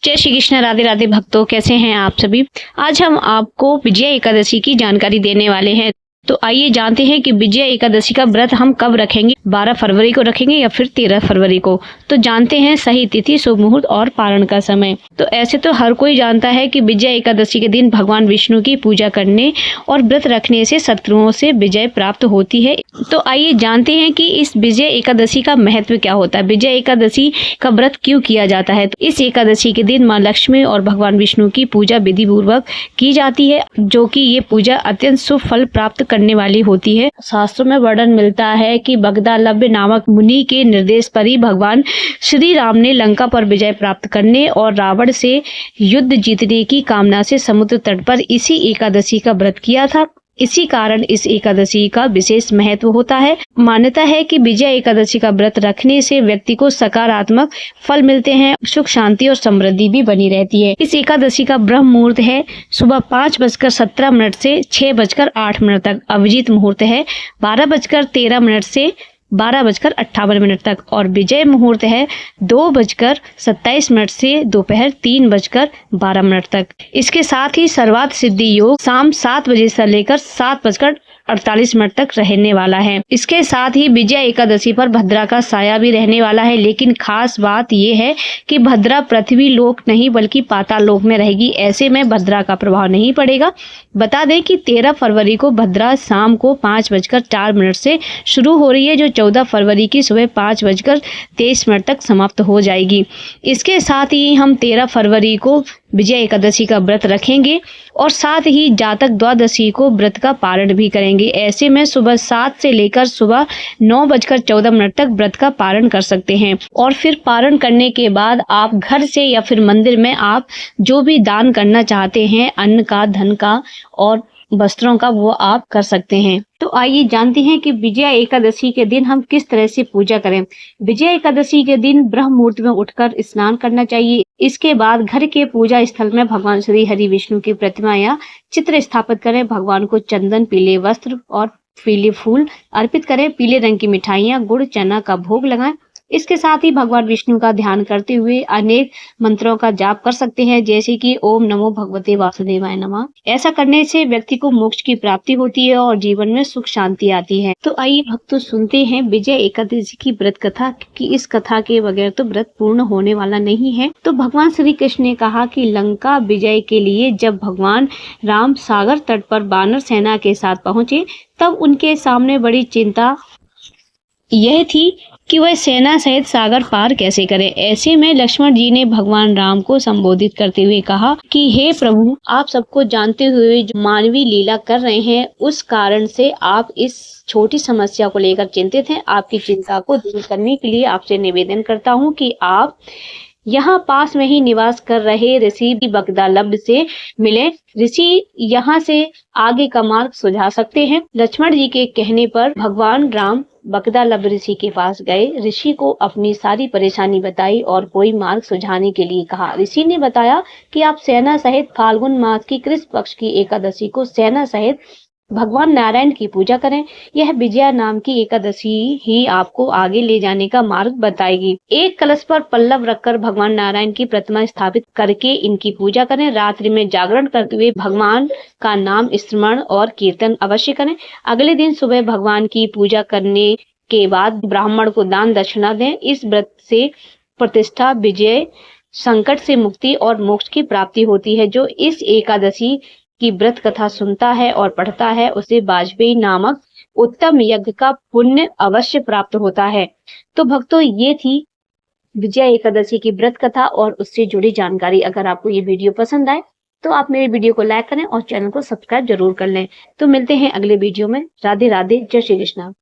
जय श्री कृष्ण। राधे राधे भक्तों, कैसे हैं आप सभी। आज हम आपको विजया एकादशी की जानकारी देने वाले हैं। तो आइए जानते हैं कि विजया एकादशी का व्रत हम कब रखेंगे। 12 फरवरी को रखेंगे या फिर 13 फरवरी को। तो जानते हैं सही तिथि, शुभ मुहूर्त और पारण का समय। तो ऐसे तो हर कोई जानता है कि विजया एकादशी के दिन भगवान विष्णु की पूजा करने और व्रत रखने से शत्रुओं से विजय प्राप्त होती है। तो आइए जानते हैं कि इस विजय एकादशी का महत्व क्या होता है, विजय एकादशी का व्रत क्यों किया जाता है। तो इस एकादशी के दिन माँ लक्ष्मी और भगवान विष्णु की पूजा विधि पूर्वक की जाती है, जो कि ये पूजा अत्यंत शुभ फल प्राप्त करने वाली होती है। शास्त्रों में वर्णन मिलता है कि बगदालव्य नामक मुनि के निर्देश पर ही भगवान श्री राम ने लंका पर विजय प्राप्त करने और रावण से युद्ध जीतने की कामना से समुद्र तट पर इसी एकादशी का व्रत किया था। इसी कारण इस एकादशी का विशेष महत्व होता है। मान्यता है कि विजया एकादशी का व्रत रखने से व्यक्ति को सकारात्मक फल मिलते हैं, सुख शांति और समृद्धि भी बनी रहती है। इस एकादशी का ब्रह्म मुहूर्त है सुबह 5:17 से 6:08 तक। अभिजीत मुहूर्त है 12:13 से 12:58 तक और विजय मुहूर्त है 2:27 से दोपहर 3:12 तक। इसके साथ ही सर्वार्थ सिद्धि योग शाम 7 बजे से लेकर 7:48 तक रहने वाला है। इसके साथ ही विजया एकादशी पर भद्रा का साया भी रहने वाला है, लेकिन खास बात यह है कि भद्रा पृथ्वी लोक नहीं बल्कि पाताल लोक में रहेगी। ऐसे में भद्रा का प्रभाव नहीं पड़ेगा। बता दें कि 13 फरवरी को भद्रा शाम को 5:04 से शुरू हो रही है, जो 14 फरवरी की सुबह 5:23 तक समाप्त हो जाएगी। इसके साथ ही हम 13 फरवरी को विजया एकादशी का व्रत रखेंगे और साथ ही जातक द्वादशी को व्रत का पारण भी करेंगे। ऐसे में सुबह 7 से लेकर सुबह 9:14 तक व्रत का पारण कर सकते हैं और फिर पारण करने के बाद आप घर से या फिर मंदिर में आप जो भी दान करना चाहते हैं, अन्न का, धन का और वस्त्रों का, वो आप कर सकते हैं। तो आइए जानते हैं कि विजया एकादशी के दिन हम किस तरह से पूजा करें। विजया एकादशी के दिन ब्रह्म मुहूर्त में उठकर स्नान करना चाहिए। इसके बाद घर के पूजा स्थल में भगवान श्री हरि विष्णु की प्रतिमा या चित्र स्थापित करें। भगवान को चंदन, पीले वस्त्र और पीले फूल अर्पित करें। पीले रंग की मिठाइयाँ, गुड़, चना का भोग लगाएं। इसके साथ ही भगवान विष्णु का ध्यान करते हुए अनेक मंत्रों का जाप कर सकते हैं, जैसे कि ओम नमो भगवते वासुदेवाय नमः। ऐसा करने से व्यक्ति को मोक्ष की प्राप्ति होती है और जीवन में सुख शांति आती है। तो आइए भक्तों सुनते हैं विजय एकादशी की व्रत कथा, क्योंकि इस कथा के बगैर तो व्रत पूर्ण होने वाला नहीं है। तो भगवान श्री कृष्ण ने कहा कि लंका विजय के लिए जब भगवान राम सागर तट पर वानर सेना के साथ पहुंचे, तब उनके सामने बड़ी चिंता यह थी कि वह सेना सहित सागर पार कैसे करें। ऐसे में लक्ष्मण जी ने भगवान राम को संबोधित करते हुए कहा कि हे प्रभु, आप सबको जानते हुए जो मानवीय लीला कर रहे हैं, उस कारण से आप इस छोटी समस्या को लेकर चिंतित हैं। आपकी चिंता को दूर करने के लिए आपसे निवेदन करता हूँ कि आप यहाँ पास में ही निवास कर रहे ऋषि बगदालव्य से मिले। ऋषि यहाँ से आगे का मार्ग सुझा सकते हैं। लक्ष्मण जी के कहने पर भगवान राम बगदालव्य ऋषि के पास गए। ऋषि को अपनी सारी परेशानी बताई और कोई मार्ग सुझाने के लिए कहा। ऋषि ने बताया कि आप सेना सहित फाल्गुन मास की कृष्ण पक्ष की एकादशी को सेना सहित भगवान नारायण की पूजा करें। यह विजया नाम की एकादशी ही आपको आगे ले जाने का मार्ग बताएगी। एक कलश पर पल्लव रखकर भगवान नारायण की प्रतिमा स्थापित करके इनकी पूजा करें। रात्रि में जागरण करते हुए भगवान का नाम स्मरण और कीर्तन अवश्य करें। अगले दिन सुबह भगवान की पूजा करने के बाद ब्राह्मण को दान दक्षिणा दें। इस व्रत से प्रतिष्ठा, विजय, संकट से मुक्ति और मोक्ष की प्राप्ति होती है। जो इस एकादशी की व्रत कथा सुनता है और पढ़ता है, उसे वाजपेयी नामक उत्तम यज्ञ का पुण्य अवश्य प्राप्त होता है। तो भक्तों, ये थी विजया एकादशी की व्रत कथा और उससे जुड़ी जानकारी। अगर आपको ये वीडियो पसंद आए तो आप मेरे वीडियो को लाइक करें और चैनल को सब्सक्राइब जरूर कर लें। तो मिलते हैं अगले वीडियो में। राधे राधे, जय श्री कृष्ण।